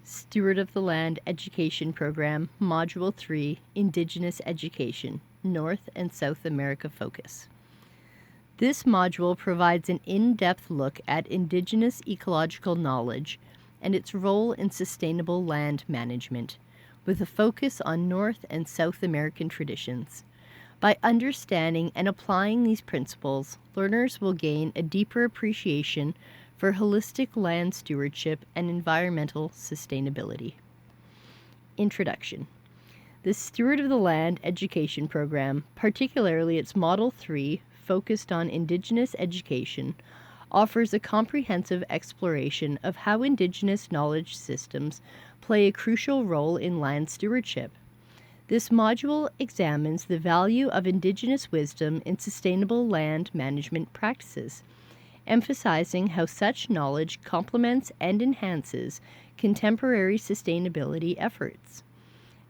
Steward of the Land Education Program, Module 3, Indigenous Education, North and South America Focus. This module provides an in-depth look at Indigenous ecological knowledge and its role in sustainable land management, with a focus on North and South American traditions. By understanding and applying these principles, learners will gain a deeper appreciation for holistic land stewardship and environmental sustainability. Introduction. The Steward of the Land Education Program, particularly its Model 3, focused on Indigenous education, offers a comprehensive exploration of how Indigenous knowledge systems play a crucial role in land stewardship. This module examines the value of Indigenous wisdom in sustainable land management practices, emphasizing how such knowledge complements and enhances contemporary sustainability efforts.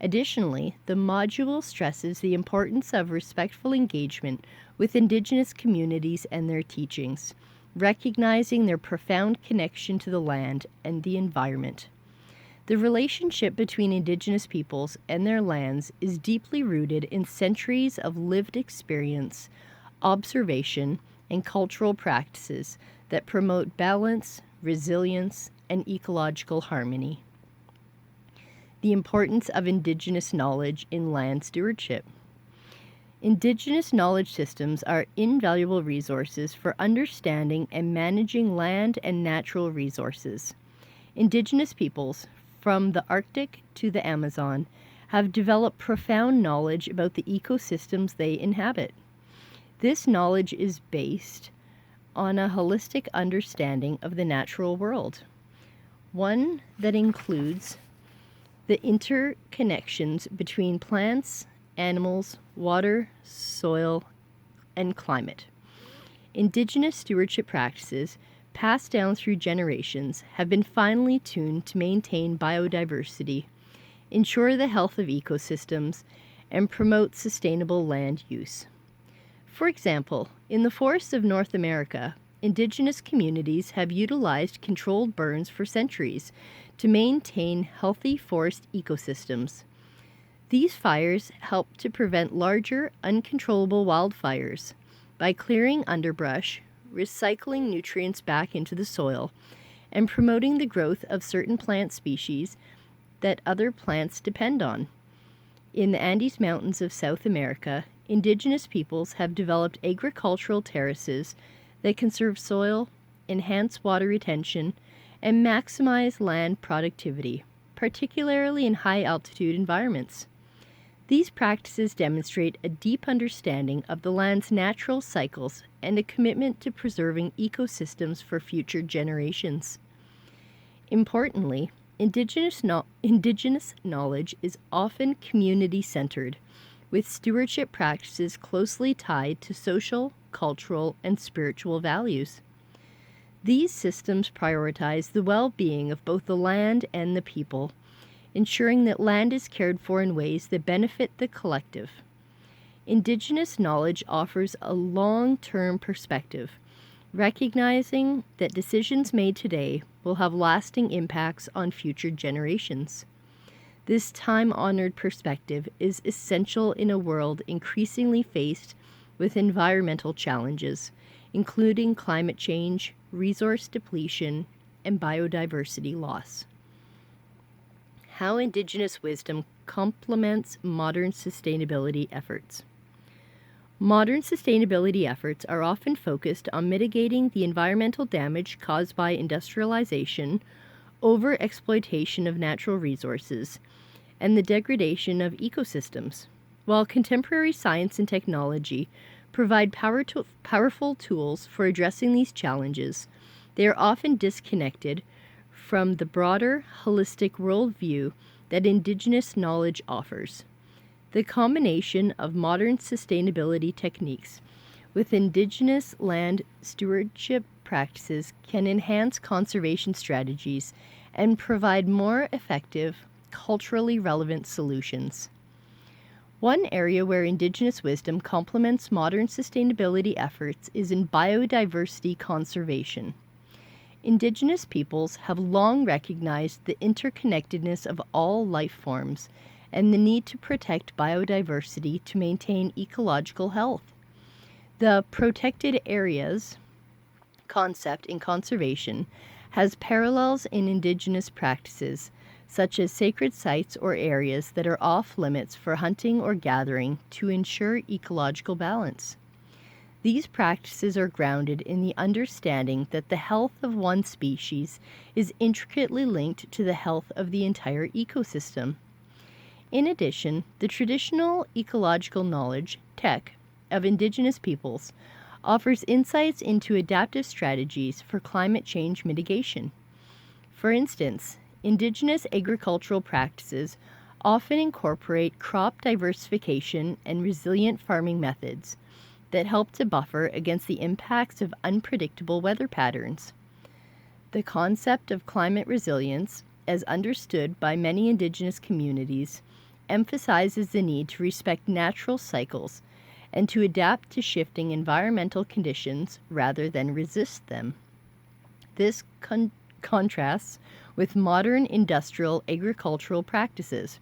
Additionally, the module stresses the importance of respectful engagement with Indigenous communities and their teachings, recognizing their profound connection to the land and the environment. The relationship between Indigenous peoples and their lands is deeply rooted in centuries of lived experience, observation, and cultural practices that promote balance, resilience, and ecological harmony. The importance of Indigenous knowledge in land stewardship. Indigenous knowledge systems are invaluable resources for understanding and managing land and natural resources. Indigenous peoples, from the Arctic to the Amazon, have developed profound knowledge about the ecosystems they inhabit. This knowledge is based on a holistic understanding of the natural world, one that includes the interconnections between plants, animals, water, soil, and climate. Indigenous stewardship practices passed down through generations have been finely tuned to maintain biodiversity, ensure the health of ecosystems, and promote sustainable land use. For example, in the forests of North America, Indigenous communities have utilized controlled burns for centuries to maintain healthy forest ecosystems. These fires help to prevent larger, uncontrollable wildfires by clearing underbrush, recycling nutrients back into the soil, and promoting the growth of certain plant species that other plants depend on. In the Andes Mountains of South America, Indigenous peoples have developed agricultural terraces that conserve soil, enhance water retention, and maximize land productivity, particularly in high-altitude environments. These practices demonstrate a deep understanding of the land's natural cycles and a commitment to preserving ecosystems for future generations. Importantly, Indigenous knowledge is often community-centered, with stewardship practices closely tied to social, cultural, and spiritual values. These systems prioritize the well-being of both the land and the people, ensuring that land is cared for in ways that benefit the collective. Indigenous knowledge offers a long-term perspective, recognizing that decisions made today will have lasting impacts on future generations. This time-honored perspective is essential in a world increasingly faced with environmental challenges, including climate change, resource depletion, and biodiversity loss. How Indigenous wisdom complements modern sustainability efforts. Modern sustainability efforts are often focused on mitigating the environmental damage caused by industrialization, overexploitation of natural resources, and the degradation of ecosystems. While contemporary science and technology provide powerful tools for addressing these challenges, they are often disconnected from the broader, holistic worldview that Indigenous knowledge offers. The combination of modern sustainability techniques with Indigenous land stewardship practices can enhance conservation strategies and provide more effective, culturally relevant solutions. One area where Indigenous wisdom complements modern sustainability efforts is in biodiversity conservation. Indigenous peoples have long recognized the interconnectedness of all life forms and the need to protect biodiversity to maintain ecological health. The protected areas concept in conservation has parallels in Indigenous practices, such as sacred sites or areas that are off limits for hunting or gathering to ensure ecological balance. These practices are grounded in the understanding that the health of one species is intricately linked to the health of the entire ecosystem. In addition, the traditional ecological knowledge, tech, of Indigenous peoples offers insights into adaptive strategies for climate change mitigation. For instance, Indigenous agricultural practices often incorporate crop diversification and resilient farming methods that help to buffer against the impacts of unpredictable weather patterns. The concept of climate resilience, as understood by many Indigenous communities, emphasizes the need to respect natural cycles and to adapt to shifting environmental conditions rather than resist them. This contrasts with modern industrial agricultural practices,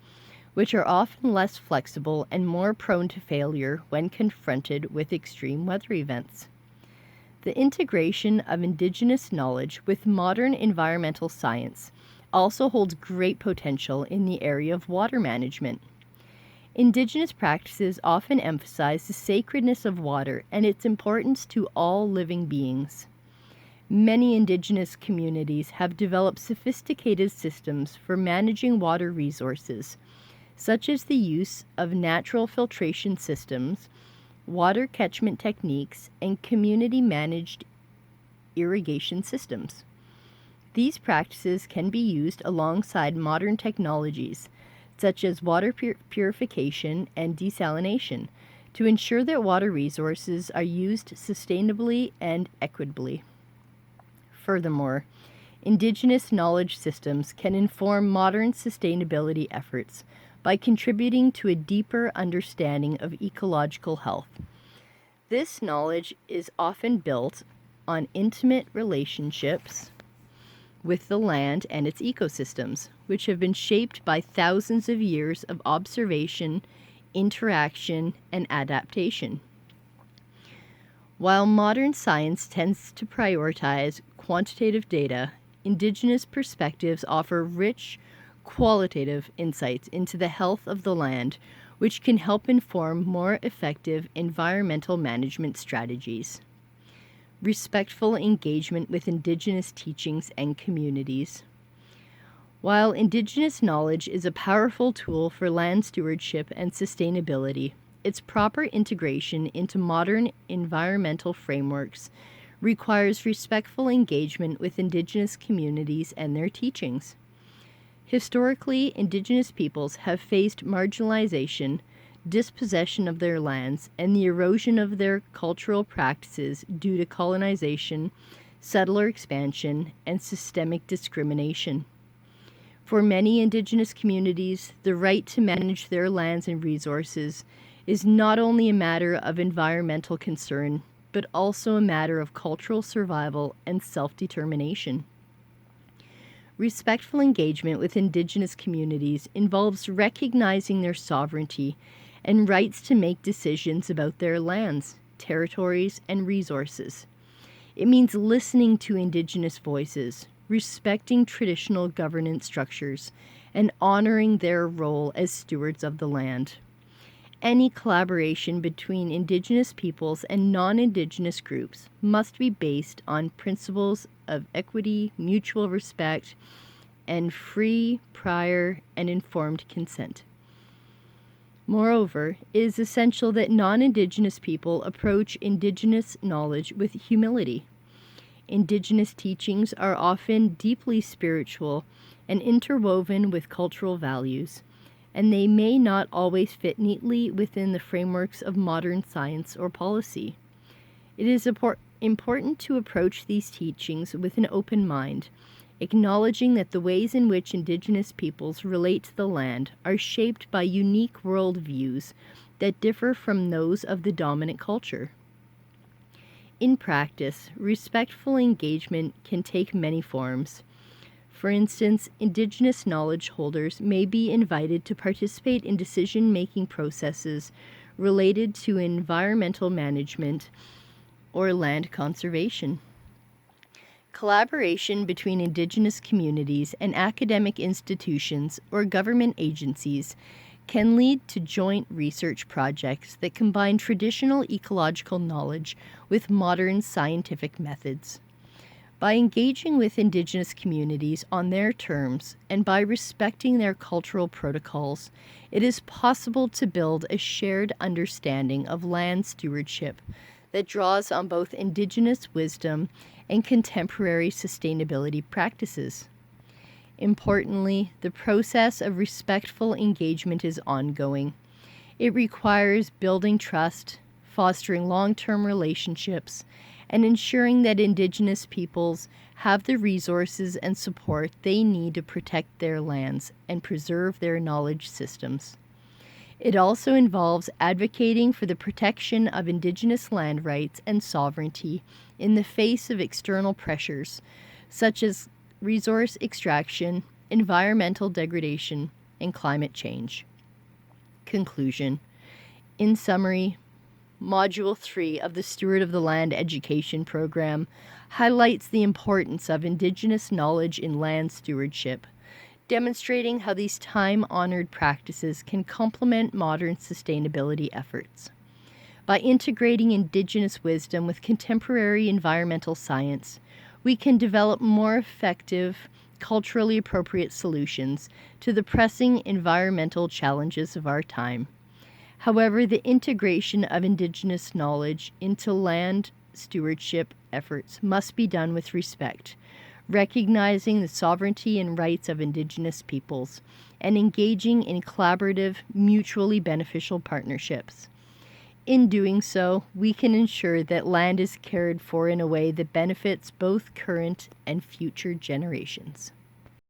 which are often less flexible and more prone to failure when confronted with extreme weather events. The integration of Indigenous knowledge with modern environmental science also holds great potential in the area of water management. Indigenous practices often emphasize the sacredness of water and its importance to all living beings. Many Indigenous communities have developed sophisticated systems for managing water resources, such as the use of natural filtration systems, water catchment techniques, and community-managed irrigation systems. These practices can be used alongside modern technologies, such as water purification and desalination, to ensure that water resources are used sustainably and equitably. Furthermore, Indigenous knowledge systems can inform modern sustainability efforts by contributing to a deeper understanding of ecological health. This knowledge is often built on intimate relationships with the land and its ecosystems, which have been shaped by thousands of years of observation, interaction, and adaptation. While modern science tends to prioritize quantitative data, Indigenous perspectives offer rich, qualitative insights into the health of the land, which can help inform more effective environmental management strategies. Respectful engagement with Indigenous teachings and communities. While Indigenous knowledge is a powerful tool for land stewardship and sustainability, its proper integration into modern environmental frameworks requires respectful engagement with Indigenous communities and their teachings. Historically, Indigenous peoples have faced marginalization, dispossession of their lands, and the erosion of their cultural practices due to colonization, settler expansion, and systemic discrimination. For many Indigenous communities, the right to manage their lands and resources is not only a matter of environmental concern, but also a matter of cultural survival and self-determination. Respectful engagement with Indigenous communities involves recognizing their sovereignty and rights to make decisions about their lands, territories, and resources. It means listening to Indigenous voices, respecting traditional governance structures, and honoring their role as stewards of the land. Any collaboration between Indigenous peoples and non-Indigenous groups must be based on principles of equity, mutual respect, and free, prior, and informed consent. Moreover, it is essential that non-Indigenous people approach Indigenous knowledge with humility. Indigenous teachings are often deeply spiritual and interwoven with cultural values, and they may not always fit neatly within the frameworks of modern science or policy. It is important to approach these teachings with an open mind, acknowledging that the ways in which Indigenous peoples relate to the land are shaped by unique worldviews that differ from those of the dominant culture. In practice, respectful engagement can take many forms. For instance, Indigenous knowledge holders may be invited to participate in decision-making processes related to environmental management or land conservation. Collaboration between Indigenous communities and academic institutions or government agencies can lead to joint research projects that combine traditional ecological knowledge with modern scientific methods. By engaging with Indigenous communities on their terms and by respecting their cultural protocols, it is possible to build a shared understanding of land stewardship that draws on both Indigenous wisdom and contemporary sustainability practices. Importantly, the process of respectful engagement is ongoing. It requires building trust, fostering long-term relationships, and ensuring that Indigenous peoples have the resources and support they need to protect their lands and preserve their knowledge systems. It also involves advocating for the protection of Indigenous land rights and sovereignty in the face of external pressures, such as resource extraction, environmental degradation, and climate change. Conclusion. In summary, Module 3 of the Steward of the Land education program highlights the importance of Indigenous knowledge in land stewardship, demonstrating how these time-honored practices can complement modern sustainability efforts. By integrating Indigenous wisdom with contemporary environmental science, we can develop more effective, culturally appropriate solutions to the pressing environmental challenges of our time. However, the integration of Indigenous knowledge into land stewardship efforts must be done with respect, recognizing the sovereignty and rights of Indigenous peoples, and engaging in collaborative, mutually beneficial partnerships. In doing so, we can ensure that land is cared for in a way that benefits both current and future generations.